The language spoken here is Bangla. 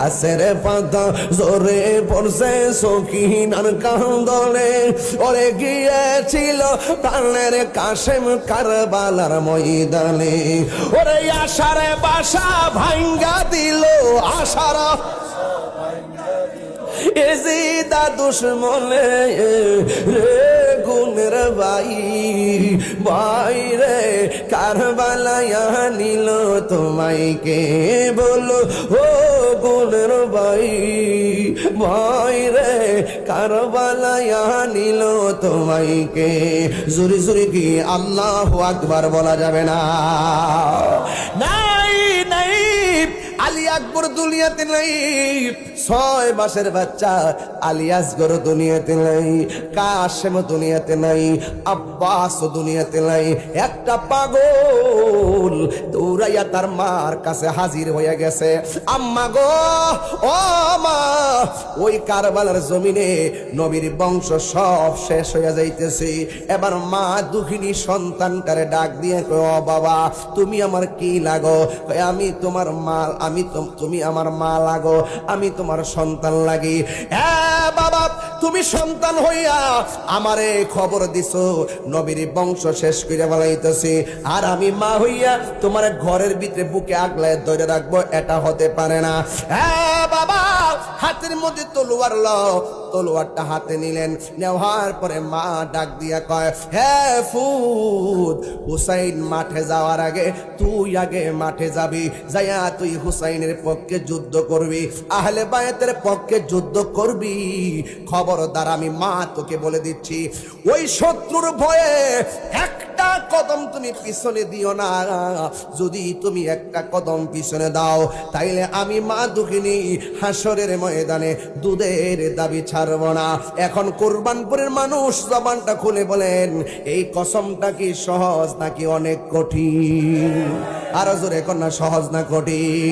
গাছের পাতা জোরে পড়ছে সকিনার কান্দনে ওরে গিয়েছিল প্রাণের কাশেম কারবালার ময়দানে ওরে আশার বাসা ভাঙ্গা দিল আশার এজিদা দুশ্মনে রে গুণের ভাই ভাই রে কারবালায়া নিল তোমায় কে বলো ও গুণের ভাই ভাই রে কারবালায়া নিল তোমায় কে জোরে জোরে কি আল্লাহু আকবার বলা যাবে না নাই নাই আলী আকবর দুনিয়াতে নাই 6 মাসের বাচ্চা আলী আসগর দুনিয়াতে নাই কাশেম দুনিয়াতে নাই আব্বাস দুনিয়াতে নাই একটা পাগল দৌড়াইয়া তার মার কাছে হাজির হয়ে গেছে আম্মা গো ও মা ওই কারবালার জমিনে নবীর বংশ সব শেষ হয়ে যাইতেছে এবার মা দুঃখিনী সন্তানটারে ডাক দিয়ে কয় ও বাবা তুমি আমার কি লাগো কয় আমি তোমার মা তুমি আমার মা লাগো আমি তোমার সন্তান লাগি হ্যাঁ বাবা তুমি সন্তান হইয়া আমারে খবর দিছো নবীর বংশ শেষ করে বলাইতেছি আর আমি মা হইয়া তোমার ঘরের ভিতরে বুকে আগলায় ধরে রাখবো এটা হতে পারে না হ্যাঁ বাবা হাতের মধ্যে তলোয়ার লও তলোয়ারটা হাতে নিলেন নেওয়ার পরে মা ডাক দিয়া কয় হ্যাঁ ফুদ হুসাইন মাঠে যাওয়ার আগে তুই আগে মাঠে যাবি যাইয়া তুই হুসাইনের পক্ষে যুদ্ধ করবি আহলে বায়াতের পক্ষে যুদ্ধ করবি খবরদার আমি মা তোকে বলে দিচ্ছি ওই শত্রুর ভয়ে একটা কদম তুমি পিছনে দিও না যদি তুমি একটা কদম পিছনে দাও তাইলে আমি মা দুঃখিনী হাসরের ময়দানে দুধের দাবি ছাড়বো না এখন কুরবানপুরের মানুষ জবানটা খুলে বলেন এই কসমটা কি সহজ নাকি অনেক কঠিন আরো জোরে কোন সহজ না কঠিন